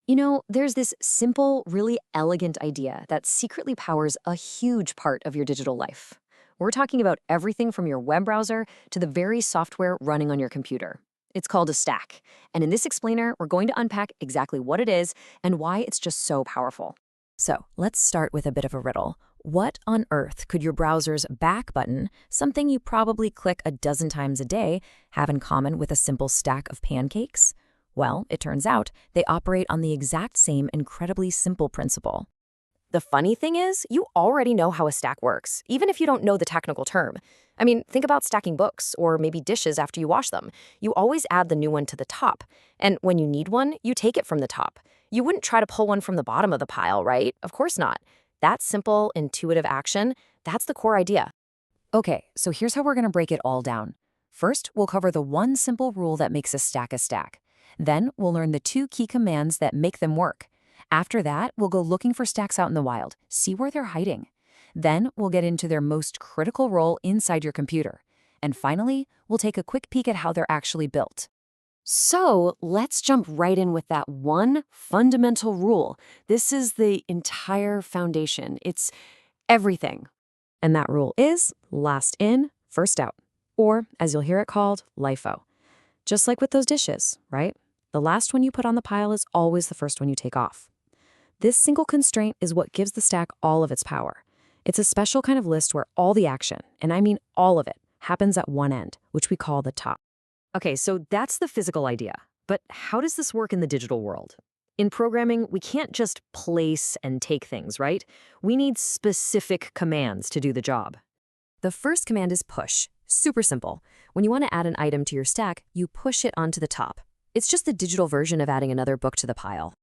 There's this simple, really elegant idea that secretly powers a huge part of your digital life. We're talking about everything from your web browser to the very software running on your computer. It's called a stack. And in this explainer, we're going to unpack exactly what it is and why it's just so powerful. So let's start with a bit of a riddle. What on earth could your browser's back button, something you probably click a dozen times a day, have in common with a simple stack of pancakes? Well, it turns out they operate on the exact same incredibly simple principle. The funny thing is, you already know how a stack works, even if you don't know the technical term. I mean, think about stacking books or maybe dishes after you wash them. You always add the new one to the top. And when you need one, you take it from the top. You wouldn't try to pull one from the bottom of the pile, right? Of course not. That simple, intuitive action, that's the core idea. Okay, so here's how we're going to break it all down. First, we'll cover the one simple rule that makes a stack a stack. Then we'll learn the two key commands that make them work. After that, we'll go looking for stacks out in the wild, see where they're hiding. Then we'll get into their most critical role inside your computer. And finally, we'll take a quick peek at how they're actually built. So let's jump right in with that one fundamental rule. This is the entire foundation. It's everything. And that rule is last in, first out. Or, as you'll hear it called, LIFO. Just like with those dishes, right? The last one you put on the pile is always the first one you take off. This single constraint is what gives the stack all of its power. It's a special kind of list where all the action, and I mean all of it, happens at one end, which we call the top. Okay, so that's the physical idea. But how does this work in the digital world? In programming, we can't just place and take things, right? We need specific commands to do the job. The first command is push. Super simple. When you want to add an item to your stack, you push it onto the top. It's just the digital version of adding another book to the pile.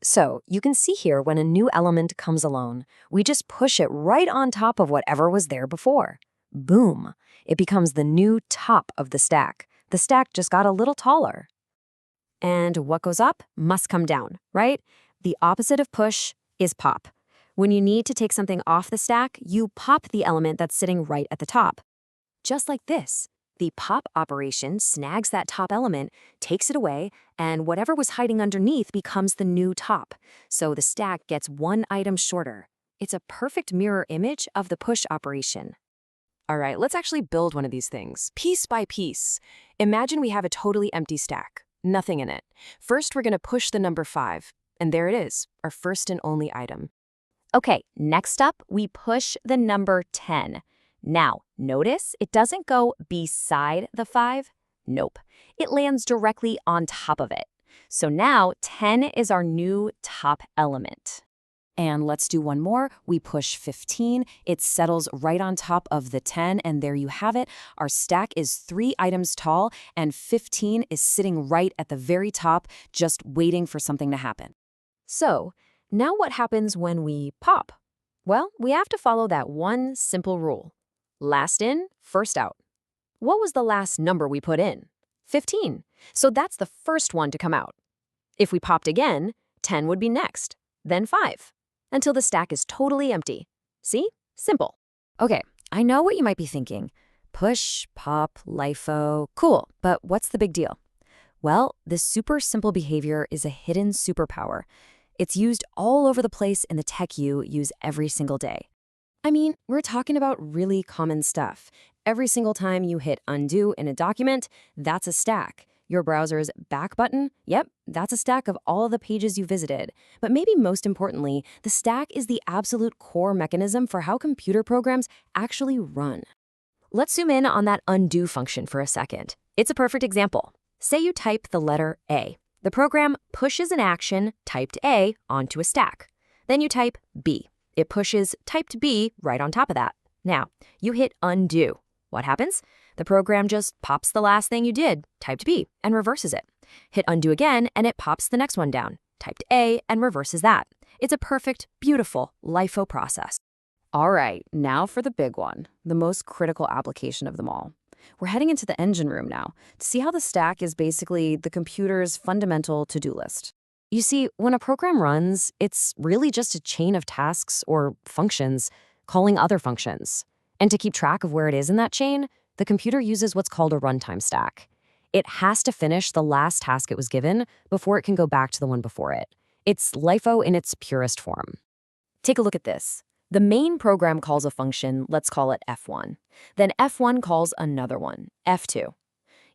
So you can see here when a new element comes along, we just push it right on top of whatever was there before. Boom! It becomes the new top of the stack. The stack just got a little taller. And what goes up must come down, right? The opposite of push is pop. When you need to take something off the stack, you pop the element that's sitting right at the top. Just like this, the pop operation snags that top element, takes it away, and whatever was hiding underneath becomes the new top. So the stack gets one item shorter. It's a perfect mirror image of the push operation. All right, let's actually build one of these things, piece by piece. Imagine we have a totally empty stack, nothing in it. First, we're going to push the number 5, and there it is, our first and only item. Okay, next up, we push the number 10. Now, notice it doesn't go beside the 5. Nope, it lands directly on top of it. So now 10 is our new top element. And let's do one more. We push 15. It settles right on top of the 10, and there you have it. Our stack is 3 items tall, and 15 is sitting right at the very top, just waiting for something to happen. So, now what happens when we pop? Well, we have to follow that one simple rule. Last in, first out. What was the last number we put in? 15. So that's the first one to come out. If we popped again, 10 would be next, then 5, until the stack is totally empty. See? Simple. Okay, I know what you might be thinking. Push, pop, LIFO, cool, but what's the big deal? Well, this super simple behavior is a hidden superpower. It's used all over the place in the tech you use every single day. I mean, we're talking about really common stuff. Every single time you hit undo in a document, that's a stack. Your browser's back button, yep, that's a stack of all of the pages you visited. But maybe most importantly, the stack is the absolute core mechanism for how computer programs actually run. Let's zoom in on that undo function for a second. It's a perfect example. Say you type the letter A. The program pushes an action, typed A, onto a stack. Then you type B. It pushes typed B right on top of that. Now, you hit undo. What happens? The program just pops the last thing you did, typed B, and reverses it. Hit undo again, and it pops the next one down, typed A, and reverses that. It's a perfect, beautiful LIFO process. All right, now for the big one, the most critical application of them all. We're heading into the engine room now to see how the stack is basically the computer's fundamental to-do list. You see, when a program runs, it's really just a chain of tasks or functions calling other functions. And to keep track of where it is in that chain, the computer uses what's called a runtime stack. It has to finish the last task it was given before it can go back to the one before it. It's LIFO in its purest form. Take a look at this. The main program calls a function, let's call it f1. Then f1 calls another one, f2.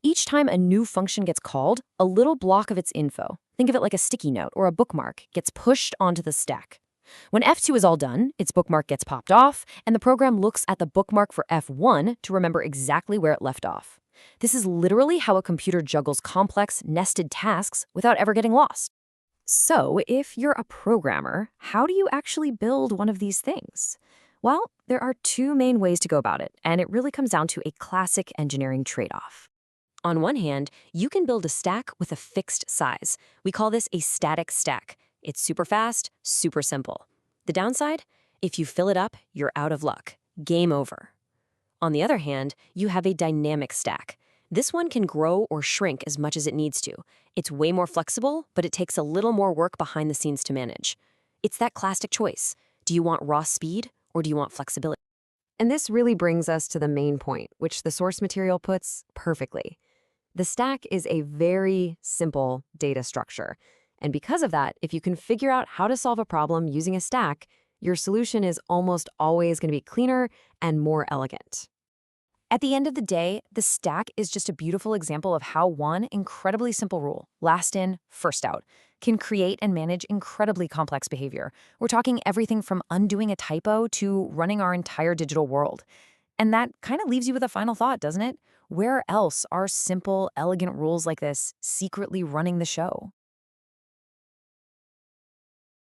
Each time a new function gets called, a little block of its info, think of it like a sticky note or a bookmark, gets pushed onto the stack. When f2 is all done, its bookmark gets popped off, and the program looks at the bookmark for f1 to remember exactly where it left off. This is literally how a computer juggles complex, nested tasks without ever getting lost. So, if you're a programmer, how do you actually build one of these things? Well, there are two main ways to go about it, and it really comes down to a classic engineering trade-off. On one hand, you can build a stack with a fixed size. We call this a static stack. It's super fast, super simple. The downside? If you fill it up, you're out of luck. Game over. On the other hand, you have a dynamic stack. This one can grow or shrink as much as it needs to. It's way more flexible, but it takes a little more work behind the scenes to manage. It's that classic choice. Do you want raw speed or do you want flexibility? And this really brings us to the main point, which the source material puts perfectly. The stack is a very simple data structure. And because of that, if you can figure out how to solve a problem using a stack, your solution is almost always going to be cleaner and more elegant. At the end of the day, the stack is just a beautiful example of how one incredibly simple rule, last in, first out, can create and manage incredibly complex behavior. We're talking everything from undoing a typo to running our entire digital world. And that kind of leaves you with a final thought, doesn't it? Where else are simple, elegant rules like this secretly running the show?